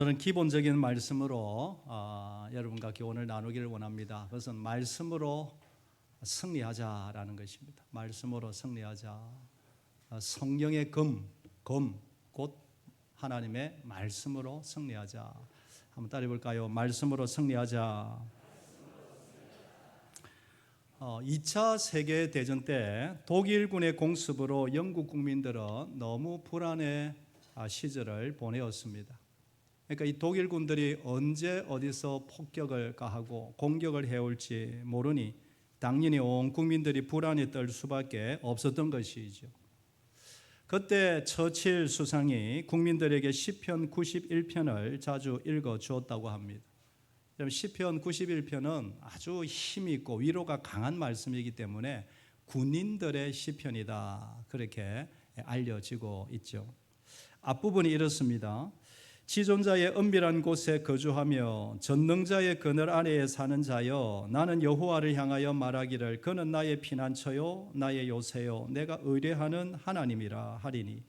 저는 기본적인 말씀으로 여러분과 교훈을 나누기를 원합니다. 그것은 말씀으로 승리하자라는 것입니다. 말씀으로 승리하자. 성령의 곧 하나님의 말씀으로 승리하자. 한번 따라해 볼까요? 말씀으로 승리하자. 2차 세계대전 때 독일군의 공습으로 영국 국민들은 너무 불안의 시절을 보내었습니다. 그러니까 이 독일군들이 언제 어디서 폭격을 가하고 공격을 해올지 모르니 당연히 온 국민들이 불안에 떨 수밖에 없었던 것이죠. 그때 처칠 수상이 국민들에게 시편 91편을 자주 읽어 주었다고 합니다. 시편 91편은 아주 힘이 있고 위로가 강한 말씀이기 때문에 군인들의 시편이다, 그렇게 알려지고 있죠. 앞부분이 이렇습니다. 지존자의 은밀한 곳에 거주하며 전능자의 그늘 아래에 사는 자여, 나는 여호와를 향하여 말하기를 그는 나의 피난처요 나의 요새요 내가 의뢰하는 하나님이라 하리니,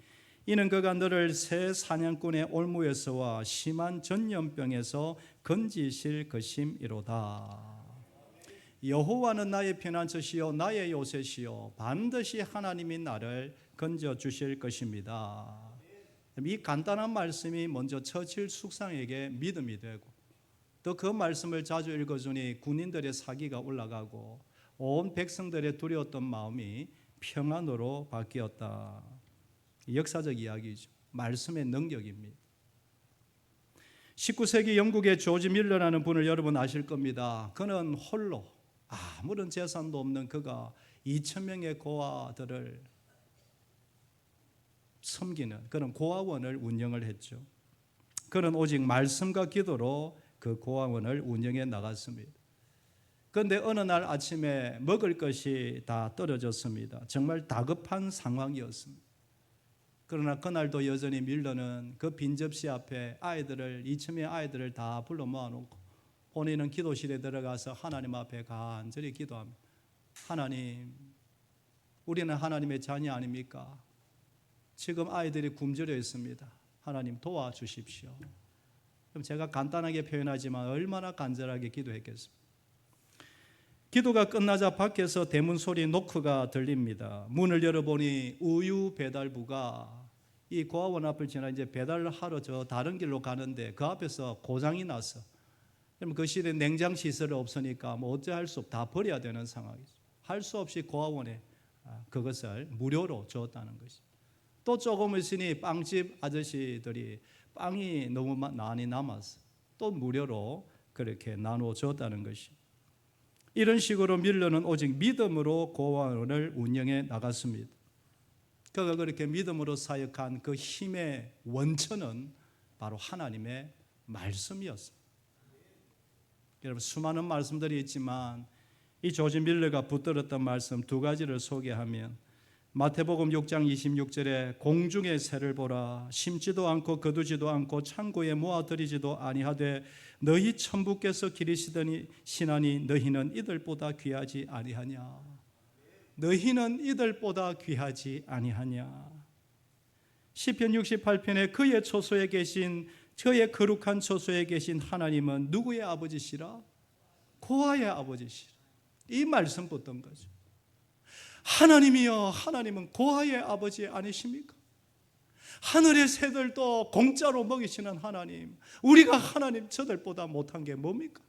이는 그가 너를 새 사냥꾼의 올무에서와 심한 전염병에서 건지실 것임이로다. 여호와는 나의 피난처시요 나의 요새시요 반드시 하나님이 나를 건져주실 것입니다. 이 간단한 말씀이 먼저 처칠 숙상에게 믿음이 되고, 또 그 말씀을 자주 읽어주니 군인들의 사기가 올라가고 온 백성들의 두려웠던 마음이 평안으로 바뀌었다. 역사적 이야기죠. 말씀의 능력입니다. 19세기 영국의 조지 밀러라는 분을 여러분 아실 겁니다. 그는 홀로 아무런 재산도 없는 그가 2,000명의 고아들을 섬기는 그런 고아원을 운영을 했죠. 그는 오직 말씀과 기도로 그 고아원을 운영해 나갔습니다. 그런데 어느 날 아침에 먹을 것이 다 떨어졌습니다. 정말 다급한 상황이었습니다. 그러나 그날도 여전히 밀러는 그 빈 접시 앞에 2,000명의 아이들을 다 불러 모아놓고 본인은 기도실에 들어가서 하나님 앞에 간절히 기도합니다. 하나님, 우리는 하나님의 자녀 아닙니까? 지금 아이들이 굶주려 있습니다. 하나님 도와주십시오. 그럼 제가 간단하게 표현하지만 얼마나 간절하게 기도했겠습니까? 기도가 끝나자 밖에서 대문 소리 노크가 들립니다. 문을 열어보니 우유 배달부가 이 고아원 앞을 지나 이제 배달을 하러 저 다른 길로 가는데 그 앞에서 고장이 나서, 그럼 그 시대에 냉장 시설이 없으니까 뭐 어찌할 수 없, 다 버려야 되는 상황이죠. 할 수 없이 고아원에 그것을 무료로 주었다는 것이죠. 또 조금 있으니 빵집 아저씨들이 빵이 너무 많이 남아서 또 무료로 그렇게 나누어 줬다는 것이. 이런 식으로 밀러는 오직 믿음으로 고아원을 운영해 나갔습니다. 그가 그렇게 믿음으로 사역한 그 힘의 원천은 바로 하나님의 말씀이었습니다. 여러분, 수많은 말씀들이 있지만 이 조지 밀러가 붙들었던 말씀 두 가지를 소개하면, 마태복음 6장 26절에 공중의 새를 보라, 심지도 않고 거두지도 않고 창고에 모아들이지도 아니하되 너희 천부께서 기르시더니 시나니 너희는 이들보다 귀하지 아니하냐. 너희는 이들보다 귀하지 아니하냐. 시편 68편에 그의 초소에 계신, 저의 거룩한 초소에 계신 하나님은 누구의 아버지시라? 고아의 아버지시라. 이 말씀 붙던 거죠. 하나님이여, 하나님은 고아의 아버지 아니십니까? 하늘의 새들도 공짜로 먹이시는 하나님, 우리가 하나님 저들보다 못한 게 뭡니까?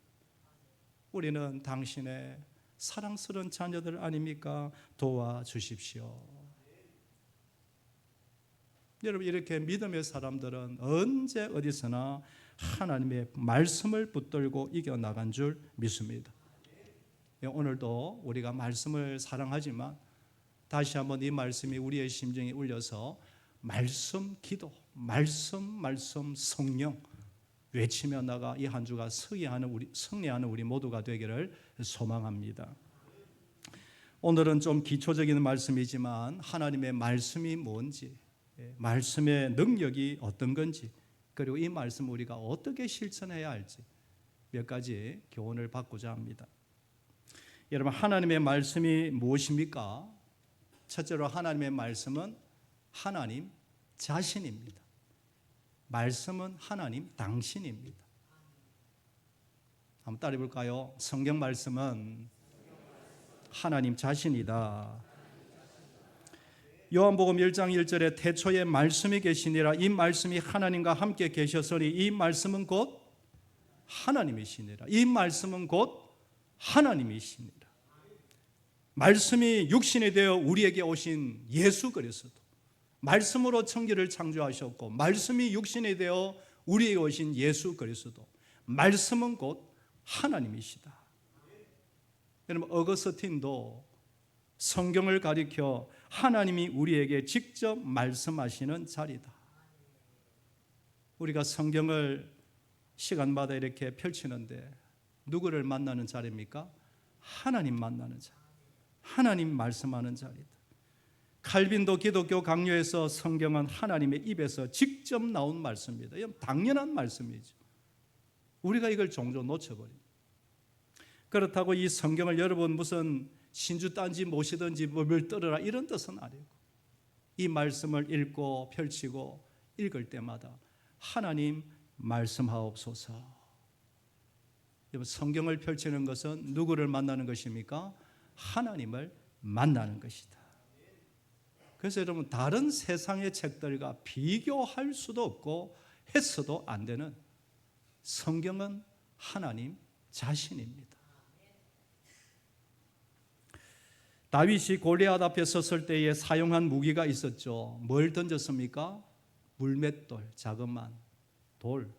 우리는 당신의 사랑스러운 자녀들 아닙니까? 도와주십시오. 여러분, 이렇게 믿음의 사람들은 언제 어디서나 하나님의 말씀을 붙들고 이겨나간 줄 믿습니다. 오늘도 우리가 말씀을 사랑하지만 다시 한번 이 말씀이 우리의 심정에 울려서 말씀 기도, 말씀 성령 외치며 나가 이 한 주가 승리하는 우리 모두가 되기를 소망합니다. 오늘은 좀 기초적인 말씀이지만 하나님의 말씀이 뭔지, 말씀의 능력이 어떤 건지, 그리고 이 말씀 우리가 어떻게 실천해야 할지 몇 가지 교훈을 받고자 합니다. 여러분, 하나님의 말씀이 무엇입니까? 첫째로 하나님의 말씀은 하나님 자신입니다. 말씀은 하나님 당신입니다. 한번 따라해 볼까요? 성경 말씀은 하나님 자신이다. 요한복음 1장 1절에 태초에 말씀이 계시니라. 이 말씀이 하나님과 함께 계셨으니 이 말씀은 곧 하나님이시니라. 이 말씀은 곧 하나님이시니라. 말씀이 육신이 되어 우리에게 오신 예수 그리스도, 말씀으로 천지를 창조하셨고 말씀이 육신이 되어 우리에게 오신 예수 그리스도, 말씀은 곧 하나님이시다. 여러분, 어거스틴도 성경을 가리켜 하나님이 우리에게 직접 말씀하시는 자리다. 우리가 성경을 시간마다 이렇게 펼치는데 누구를 만나는 자리입니까? 하나님 만나는 자리, 하나님 말씀하는 자리다. 칼빈도 기독교 강요에서 성경은 하나님의 입에서 직접 나온 말씀입니다. 이건 당연한 말씀이죠. 우리가 이걸 종종 놓쳐버립니다. 그렇다고 이 성경을 여러분 무슨 신주 딴지 모시든지 뭘 떨어라 이런 뜻은 아니고, 이 말씀을 읽고 펼치고 읽을 때마다 하나님 말씀하옵소서. 성경을 펼치는 것은 누구를 만나는 것입니까? 하나님을 만나는 것이다. 그래서 여러분, 다른 세상의 책들과 비교할 수도 없고 했어도 안 되는 성경은 하나님 자신입니다. 다윗이 골리앗 앞에 섰을 때에 사용한 무기가 있었죠. 뭘 던졌습니까? 물맷돌, 자그마한 돌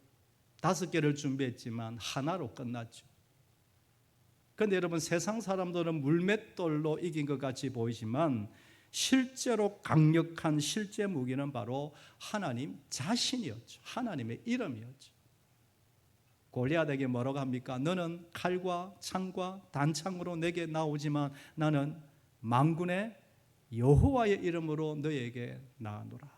5개를 준비했지만 하나로 끝났죠. 그런데 여러분, 세상 사람들은 물맷돌로 이긴 것 같이 보이지만 실제로 강력한 실제 무기는 바로 하나님 자신이었죠. 하나님의 이름이었죠. 골리앗에게 뭐라고 합니까? 너는 칼과 창과 단창으로 내게 나오지만 나는 만군의 여호와의 이름으로 너에게 나아노라.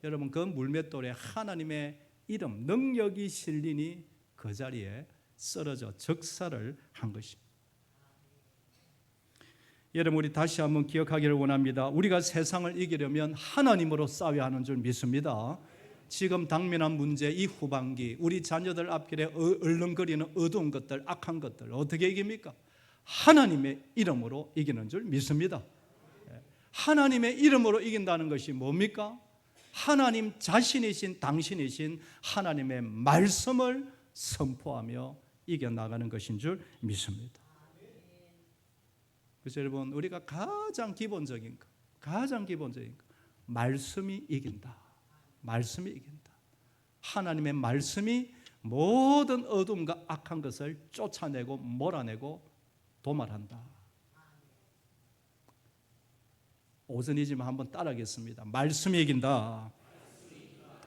여러분, 그 물맷돌에 하나님의 이름, 능력이 실리니 그 자리에 쓰러져 적살을 한 것입니다. 여러분, 우리 다시 한번 기억하기를 원합니다. 우리가 세상을 이기려면 하나님으로 싸워야 하는 줄 믿습니다. 지금 당면한 문제, 이 후반기 우리 자녀들 앞길에 얼렁거리는 어두운 것들, 악한 것들 어떻게 이깁니까? 하나님의 이름으로 이기는 줄 믿습니다. 하나님의 이름으로 이긴다는 것이 뭡니까? 하나님 자신이신 당신이신 하나님의 말씀을 선포하며 이겨나가는 것인 줄 믿습니다. 그래서 여러분, 우리가 가장 기본적인 것, 말씀이 이긴다. 말씀이 이긴다. 하나님의 말씀이 모든 어둠과 악한 것을 쫓아내고 몰아내고 도말한다. 오전이지만 한번 따라하겠습니다. 말씀이 이긴다.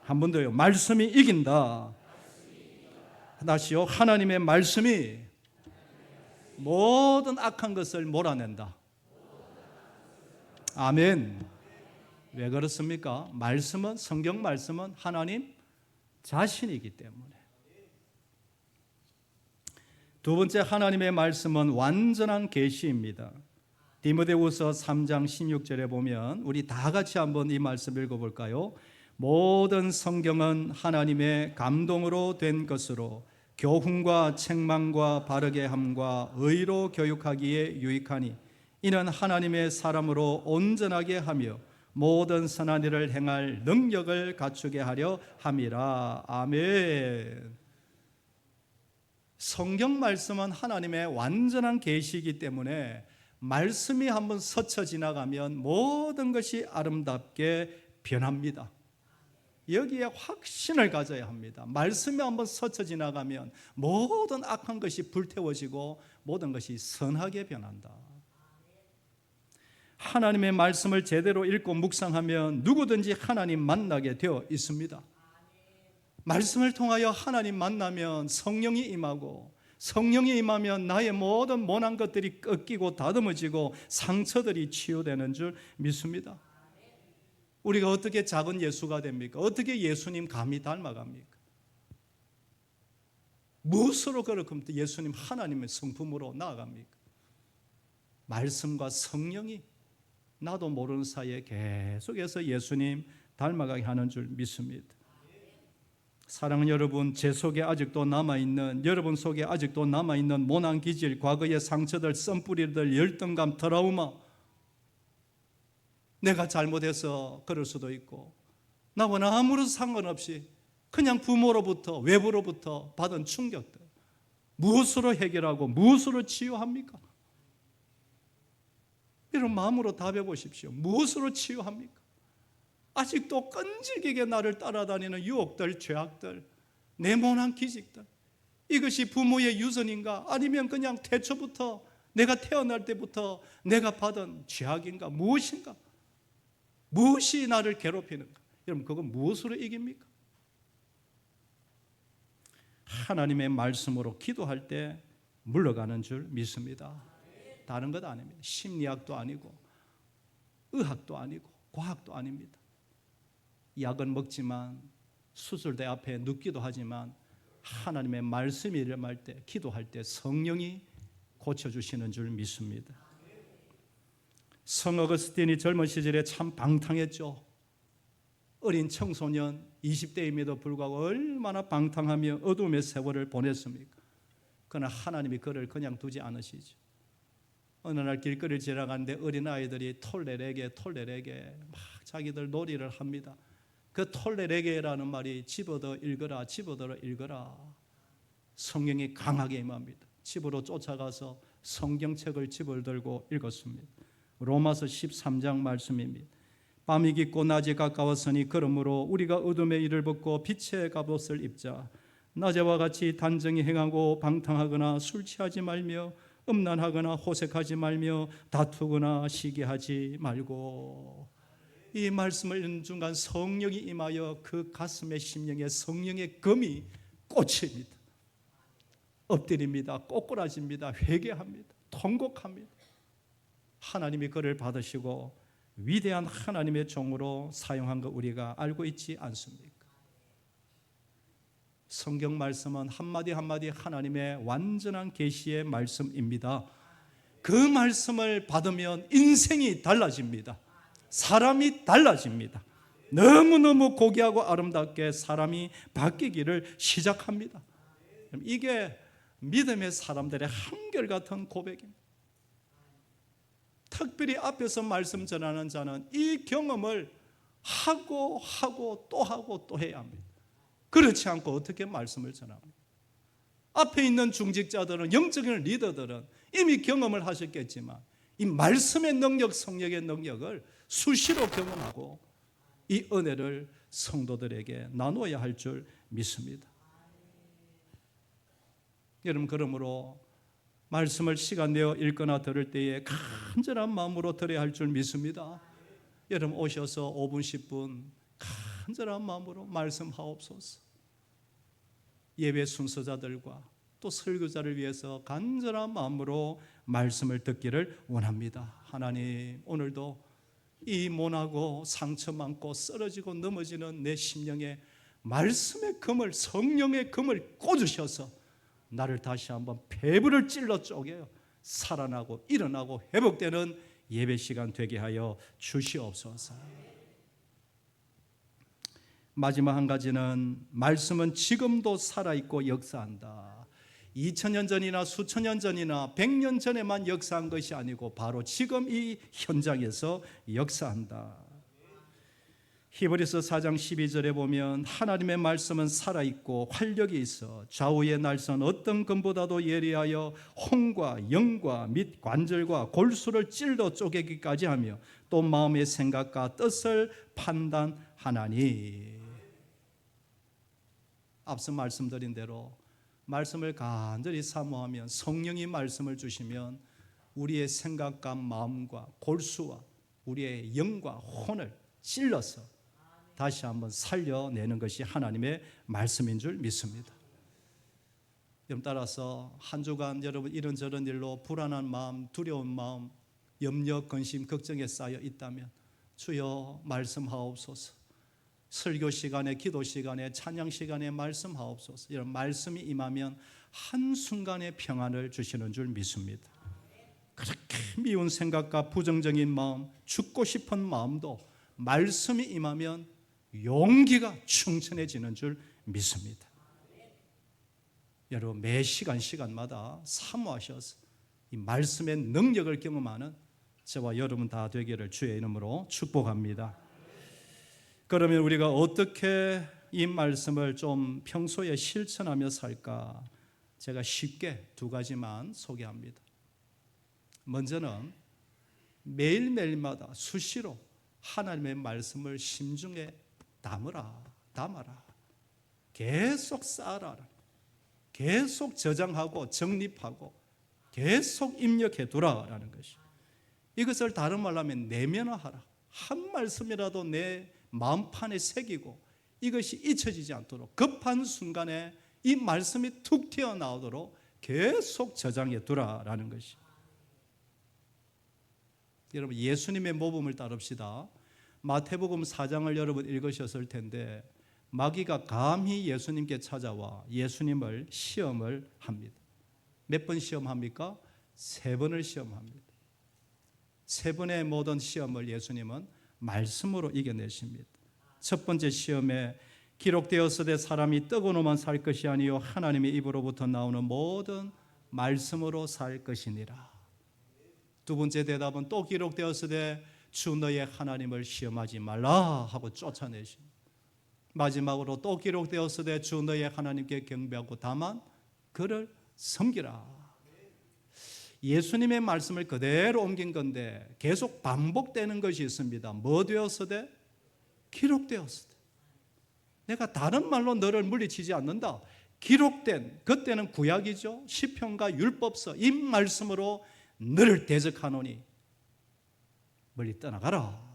한 번 더요. 말씀이 이긴다. 다시요. 하나님의 말씀이 모든 악한 것을 몰아낸다. 아멘. 왜 그렇습니까? 말씀은, 성경 말씀은 하나님 자신이기 때문에. 두 번째, 하나님의 말씀은 완전한 계시입니다. 디모데후서 3장 16절에 보면 우리 다 같이 한번 이 말씀 읽어볼까요? 모든 성경은 하나님의 감동으로 된 것으로 교훈과 책망과 바르게 함과 의로 교육하기에 유익하니 이는 하나님의 사람으로 온전하게 하며 모든 선한 일을 행할 능력을 갖추게 하려 함이라. 아멘. 성경 말씀은 하나님의 완전한 계시이기 때문에 말씀이 한번 스쳐 지나가면 모든 것이 아름답게 변합니다. 여기에 확신을 가져야 합니다. 말씀이 한번 스쳐 지나가면 모든 악한 것이 불태워지고 모든 것이 선하게 변한다. 하나님의 말씀을 제대로 읽고 묵상하면 누구든지 하나님 만나게 되어 있습니다. 말씀을 통하여 하나님 만나면 성령이 임하고, 성령이 임하면 나의 모든 모난 것들이 꺾이고 다듬어지고 상처들이 치유되는 줄 믿습니다. 우리가 어떻게 작은 예수가 됩니까? 어떻게 예수님 감히 닮아갑니까? 무엇으로 그렇게 예수님 하나님의 성품으로 나아갑니까? 말씀과 성령이 나도 모르는 사이에 계속해서 예수님 닮아가게 하는 줄 믿습니다. 사랑하는 여러분, 제 속에 아직도 남아있는, 여러분 속에 아직도 남아있는 모난 기질, 과거의 상처들, 썬뿌리들, 열등감, 트라우마, 내가 잘못해서 그럴 수도 있고, 나와는 아무런 상관없이 그냥 부모로부터, 외부로부터 받은 충격들, 무엇으로 해결하고 무엇으로 치유합니까? 이런 마음으로 답해 보십시오. 무엇으로 치유합니까? 아직도 끈질기게 나를 따라다니는 유혹들, 죄악들, 네모난 기직들, 이것이 부모의 유전인가? 아니면 그냥 태초부터, 내가 태어날 때부터 내가 받은 죄악인가? 무엇인가? 무엇이 나를 괴롭히는가? 여러분, 그건 무엇으로 이깁니까? 하나님의 말씀으로 기도할 때 물러가는 줄 믿습니다. 다른 것 아닙니다. 심리학도 아니고 의학도 아니고 과학도 아닙니다. 약은 먹지만, 수술대 앞에 눕기도 하지만, 하나님의 말씀이 일어날 때, 기도할 때 성령이 고쳐주시는 줄 믿습니다. 성 어거스틴이 젊은 시절에 참 방탕했죠. 어린 청소년 20대임에도 불구하고 얼마나 방탕하며 어둠의 세월을 보냈습니까? 그러나 하나님이 그를 그냥 두지 않으시죠. 어느 날 길거리를 지나가는데 어린아이들이 톨레레게 막 자기들 놀이를 합니다. 그 톨레레게라는 말이 집어더 읽어라, 집어들어 읽어라. 성령이 강하게 임합니다. 집으로 쫓아가서 성경책을 집을 들고 읽었습니다. 로마서 13장 말씀입니다. 밤이 깊고 낮이 가까웠으니 그러므로 우리가 어둠의 일을 벗고 빛의 갑옷을 입자. 낮에와 같이 단정히 행하고 방탕하거나 술 취하지 말며 음란하거나 호색하지 말며 다투거나 시기하지 말고. 이 말씀을 읽는 순간 성령이 임하여 그 가슴에 심령에 성령의 검이 꽂힙니다. 엎드립니다. 꼬꾸라집니다. 회개합니다. 통곡합니다. 하나님이 그를 받으시고 위대한 하나님의 종으로 사용한 거 우리가 알고 있지 않습니까? 성경 말씀은 한마디 한마디 하나님의 완전한 계시의 말씀입니다. 그 말씀을 받으면 인생이 달라집니다. 사람이 달라집니다. 너무너무 고귀하고 아름답게 사람이 바뀌기를 시작합니다. 이게 믿음의 사람들의 한결같은 고백입니다. 특별히 앞에서 말씀 전하는 자는 이 경험을 하고 또 해야 합니다. 그렇지 않고 어떻게 말씀을 전합니까? 앞에 있는 중직자들은, 영적인 리더들은 이미 경험을 하셨겠지만 이 말씀의 능력, 성령의 능력을 수시로 경험하고 이 은혜를 성도들에게 나눠야 할 줄 믿습니다. 여러분, 그러므로 말씀을 시간 내어 읽거나 들을 때에 간절한 마음으로 들어야 할 줄 믿습니다. 여러분, 오셔서 5분 10분 간절한 마음으로 말씀하옵소서. 예배 순서자들과 또 설교자를 위해서 간절한 마음으로 말씀을 듣기를 원합니다. 하나님, 오늘도 이 모나고 상처 많고 쓰러지고 넘어지는 내 심령에 말씀의 금을, 성령의 금을 꽂으셔서 나를 다시 한번 배부를 찔러 쪼개요 살아나고 일어나고 회복되는 예배 시간 되게 하여 주시옵소서. 마지막 한 가지는, 말씀은 지금도 살아있고 역사한다. 2000년 전이나 수천 년 전이나 100년 전에만 역사한 것이 아니고 바로 지금 이 현장에서 역사한다. 히브리서 4장 12절에 보면 하나님의 말씀은 살아있고 활력이 있어 좌우의 날선 어떤 검보다도 예리하여 혼과 영과 및 관절과 골수를 찔러 쪼개기까지 하며 또 마음의 생각과 뜻을 판단하나니. 앞서 말씀드린 대로 말씀을 간절히 사모하면, 성령이 말씀을 주시면 우리의 생각과 마음과 골수와 우리의 영과 혼을 찔러서 다시 한번 살려내는 것이 하나님의 말씀인 줄 믿습니다. 여러분, 따라서 한 주간 여러분 이런저런 일로 불안한 마음, 두려운 마음, 염려, 근심, 걱정에 쌓여 있다면 주여 말씀하옵소서. 설교 시간에, 기도 시간에, 찬양 시간에 말씀하옵소서. 이런 말씀이 임하면 한순간의 평안을 주시는 줄 믿습니다. 그렇게 미운 생각과 부정적인 마음, 죽고 싶은 마음도 말씀이 임하면 용기가 충천해지는 줄 믿습니다. 여러분 매 시간마다 사모하셔서 이 말씀의 능력을 경험하는 저와 여러분 다 되기를 주의 이름으로 축복합니다. 그러면 우리가 어떻게 이 말씀을 좀 평소에 실천하며 살까? 제가 쉽게 두 가지만 소개합니다. 먼저는 매일매일마다 수시로 하나님의 말씀을 심중에 담아라. 계속 쌓아라. 계속 저장하고 정립하고 계속 입력해 두라라는 것이. 이것을 다른 말로 하면 내면화하라. 한 말씀이라도 내 마음판에 새기고 이것이 잊혀지지 않도록 급한 순간에 이 말씀이 툭 튀어나오도록 계속 저장해 두라라는 것이. 여러분 예수님의 모범을 따릅시다. 마태복음 4장을 여러분 읽으셨을 텐데 마귀가 감히 예수님께 찾아와 예수님을 시험을 합니다. 몇 번 시험합니까? 3번을 시험합니다. 3번의 모든 시험을 예수님은 말씀으로 이겨내십니다. 첫 번째 시험에 기록되었으되 사람이 떡으로만 살 것이 아니요 하나님의 입으로부터 나오는 모든 말씀으로 살 것이니라. 두 번째 대답은 또 기록되었으되 주 너의 하나님을 시험하지 말라 하고 쫓아내십니다. 마지막으로 또 기록되었으되 주 너의 하나님께 경배하고 다만 그를 섬기라. 예수님의 말씀을 그대로 옮긴 건데 계속 반복되는 것이 있습니다. 뭐 되었으되? 기록되었으되. 내가 다른 말로 너를 물리치지 않는다. 기록된, 그때는 구약이죠. 시편과 율법서 이 말씀으로 너를 대적하노니 멀리 떠나가라.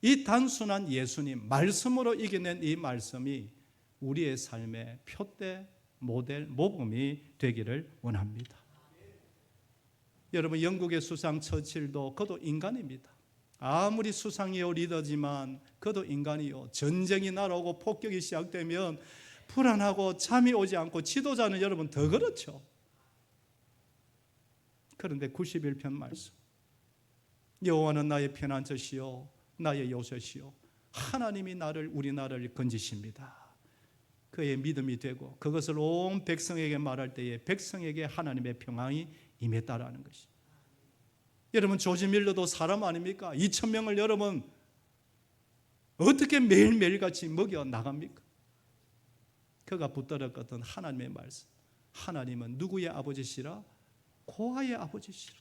이 단순한 예수님 말씀으로 이겨낸 이 말씀이 우리의 삶의 표대, 모델, 모범이 되기를 원합니다. 여러분 영국의 수상 처칠도 그도 인간입니다. 아무리 수상이요 리더지만 그도 인간이요. 전쟁이 날아오고 폭격이 시작되면 불안하고 잠이 오지 않고 지도자는 여러분 더 그렇죠. 그런데 91편 말씀 여호와는 나의 피난처시요 나의 요새시요 하나님이 우리 나라를 건지십니다. 그의 믿음이 되고 그것을 온 백성에게 말할 때에 백성에게 하나님의 평강이 임했다라는 것이. 여러분 조지 밀러도 사람 아닙니까? 2,000명을 여러분 어떻게 매일매일같이 먹여 나갑니까? 그가 붙들었던 하나님의 말씀. 하나님은 누구의 아버지시라? 고아의 아버지시라.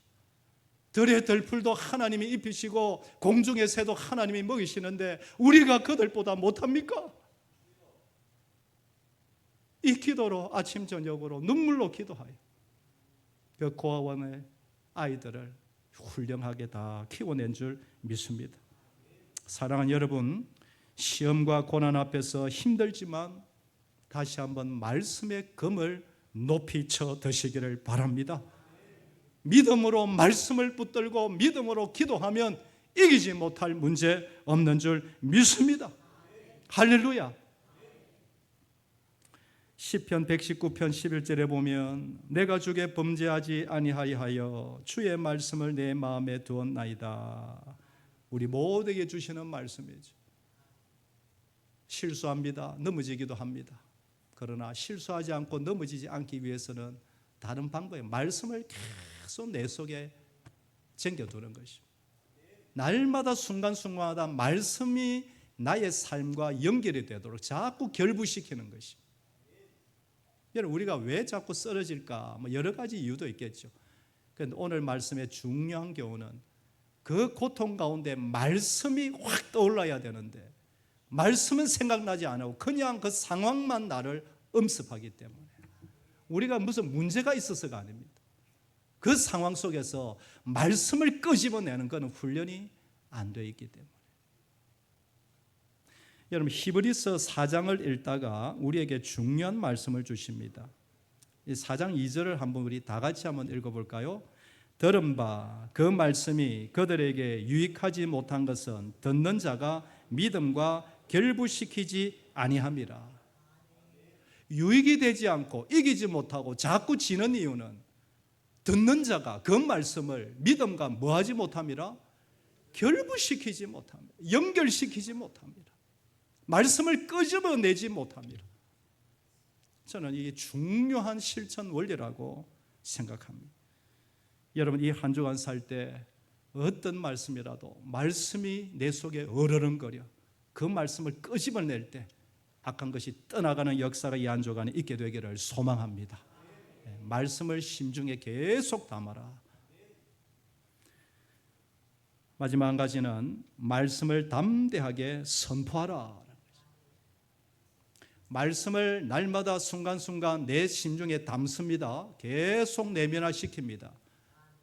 들의 들풀도 하나님이 입히시고 공중의 새도 하나님이 먹이시는데 우리가 그들보다 못합니까? 이 기도로 아침 저녁으로 눈물로 기도하여 그 고아원의 아이들을 훌륭하게 다 키워낸 줄 믿습니다. 사랑하는 여러분, 시험과 고난 앞에서 힘들지만 다시 한번 말씀의 금을 높이 쳐 드시기를 바랍니다. 믿음으로 말씀을 붙들고 믿음으로 기도하면 이기지 못할 문제 없는 줄 믿습니다. 할렐루야. 시편 119편 11절에 보면 내가 주께 범죄하지 아니하여 주의 말씀을 내 마음에 두었나이다. 우리 모두에게 주시는 말씀이죠. 실수합니다. 넘어지기도 합니다. 그러나 실수하지 않고 넘어지지 않기 위해서는 다른 방법에 말씀을 계속 내 속에 쟁겨두는 것입니다. 날마다 순간순간마다 말씀이 나의 삶과 연결이 되도록 자꾸 결부시키는 것입니다. 여러분 우리가 왜 자꾸 쓰러질까? 여러 가지 이유도 있겠죠. 그런데 오늘 말씀의 중요한 교훈은 그 고통 가운데 말씀이 확 떠올라야 되는데 말씀은 생각나지 않고 그냥 그 상황만 나를 엄습하기 때문에 우리가 무슨 문제가 있어서가 아닙니다. 그 상황 속에서 말씀을 끄집어내는 것은 훈련이 안 되어 있기 때문에. 여러분 히브리서 4장을 읽다가 우리에게 중요한 말씀을 주십니다. 이 4장 2절을 한번 우리 다 같이 한번 읽어볼까요? 들은 바 그 말씀이 그들에게 유익하지 못한 것은 듣는 자가 믿음과 결부시키지 아니함이라. 유익이 되지 않고 이기지 못하고 자꾸 지는 이유는 듣는 자가 그 말씀을 믿음과 뭐하지 못함이라? 결부시키지 못합니다. 연결시키지 못합니다. 말씀을 끄집어내지 못합니다. 저는 이게 중요한 실천 원리라고 생각합니다. 여러분, 이 한 주간 살 때 어떤 말씀이라도 말씀이 내 속에 어르렁거려 그 말씀을 끄집어낼 때 악한 것이 떠나가는 역사가 이 한 주간에 있게 되기를 소망합니다. 말씀을 심중에 계속 담아라. 마지막 한 가지는 말씀을 담대하게 선포하라. 말씀을 날마다 순간순간 내 심중에 담습니다. 계속 내면화시킵니다.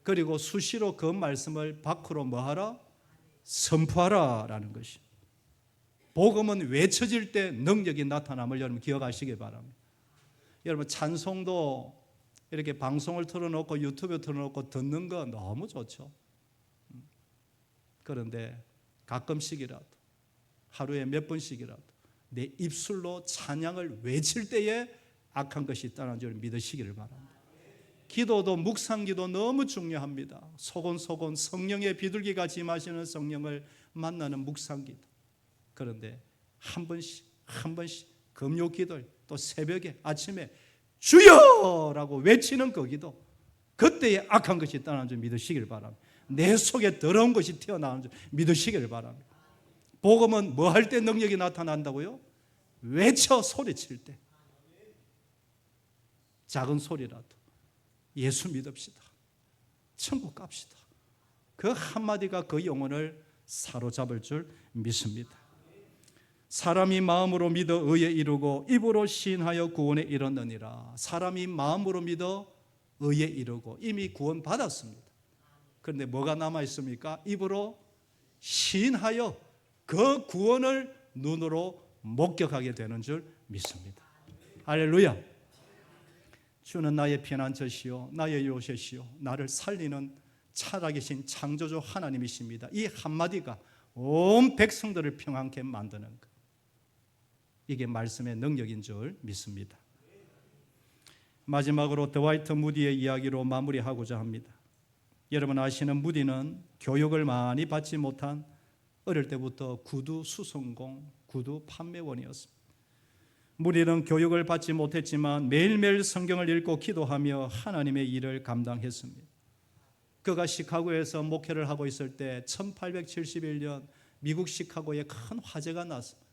그리고 수시로 그 말씀을 밖으로 뭐하라? 선포하라 라는 것이. 복음은 외쳐질 때 능력이 나타남을 여러분 기억하시기 바랍니다. 여러분, 찬송도 이렇게 방송을 틀어놓고 유튜브에 틀어놓고 듣는 거 너무 좋죠. 그런데 가끔씩이라도, 하루에 몇 번씩이라도 내 입술로 찬양을 외칠 때에 악한 것이 떠난 줄 믿으시기를 바랍니다. 기도도, 묵상기도 너무 중요합니다. 소곤소곤 성령의 비둘기같이 임하시는 성령을 만나는 묵상기도. 그런데 한 번씩 금요기도, 또 새벽에 아침에 주여라고 외치는 그 기도, 그때에 악한 것이 떠나는 줄 믿으시길 바랍니다. 내 속에 더러운 것이 튀어나오는 줄 믿으시길 바랍니다. 복음은 뭐 할 때 능력이 나타난다고요? 외쳐 소리칠 때. 작은 소리라도 예수 믿읍시다. 천국 갑시다. 그 한마디가 그 영혼을 사로잡을 줄 믿습니다. 사람이 마음으로 믿어 의에 이르고 입으로 시인하여 구원에 이르느니라. 사람이 마음으로 믿어 의에 이르고 이미 구원 받았습니다. 그런데 뭐가 남아 있습니까? 입으로 시인하여 그 구원을 눈으로 목격하게 되는 줄 믿습니다. 할렐루야. 주는 나의 피난처시요 나의 요새시요 나를 살리는 살아계신 창조주 하나님이십니다. 이 한마디가 온 백성들을 평안케 만드는 것, 이게 말씀의 능력인 줄 믿습니다. 마지막으로 드와이트 무디의 이야기로 마무리하고자 합니다. 여러분 아시는 무디는 교육을 많이 받지 못한 어릴 때부터 구두 수성공, 구두 판매원이었습니다. 무디는 교육을 받지 못했지만 매일매일 성경을 읽고 기도하며 하나님의 일을 감당했습니다. 그가 시카고에서 목회를 하고 있을 때 1871년 미국 시카고에 큰 화재가 났습니다.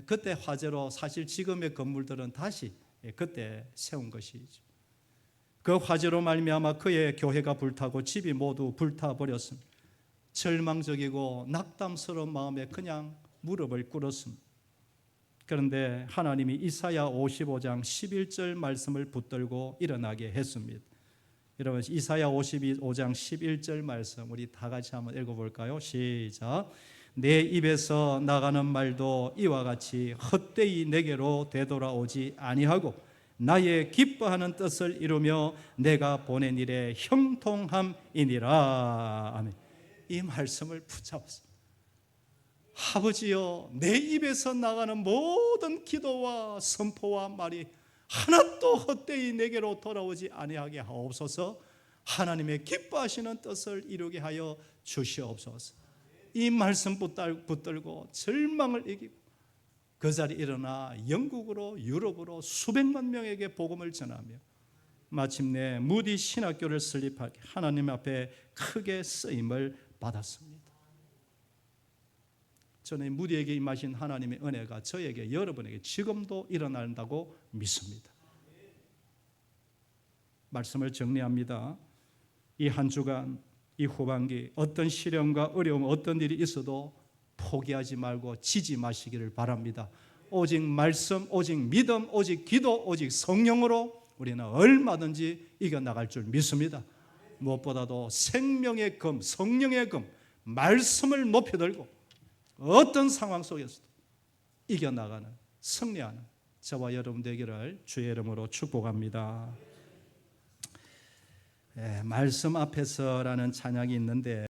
그때 화재로 사실 지금의 건물들은 다시 그때 세운 것이죠. 그 화재로 말미암아 그의 교회가 불타고 집이 모두 불타버렸습니다. 절망적이고 낙담스러운 마음에 그냥 무릎을 꿇었습니다. 그런데 하나님이 이사야 55장 11절 말씀을 붙들고 일어나게 했습니다. 여러분, 이사야 55장 11절 말씀 우리 다 같이 한번 읽어볼까요? 시작. 내 입에서 나가는 말도 이와 같이 헛되이 내게로 되돌아오지 아니하고 나의 기뻐하는 뜻을 이루며 내가 보낸 일에 형통함이니라. 아멘. 이 말씀을 붙잡았습니다. 아버지여, 내 입에서 나가는 모든 기도와 선포와 말이 하나도 헛되이 내게로 돌아오지 아니하게 하옵소서. 하나님의 기뻐하시는 뜻을 이루게 하여 주시옵소서. 이 말씀 붙들고 절망을 이기고 그 자리에 일어나 영국으로 유럽으로 수백만 명에게 복음을 전하며 마침내 무디 신학교를 설립하게 하나님 앞에 크게 쓰임을 받았습니다. 저는 무디에게 임하신 하나님의 은혜가 저에게, 여러분에게 지금도 일어난다고 믿습니다. 말씀을 정리합니다. 이 한 주간, 이 후반기 어떤 시련과 어려움, 어떤 일이 있어도 포기하지 말고 지지 마시기를 바랍니다. 오직 말씀, 오직 믿음, 오직 기도, 오직 성령으로 우리는 얼마든지 이겨나갈 줄 믿습니다. 무엇보다도 생명의 금, 성령의 금, 말씀을 높이 들고 어떤 상황 속에서도 이겨나가는, 승리하는 저와 여러분 되기를 주의 이름으로 축복합니다. 말씀 앞에서라는 찬양이 있는데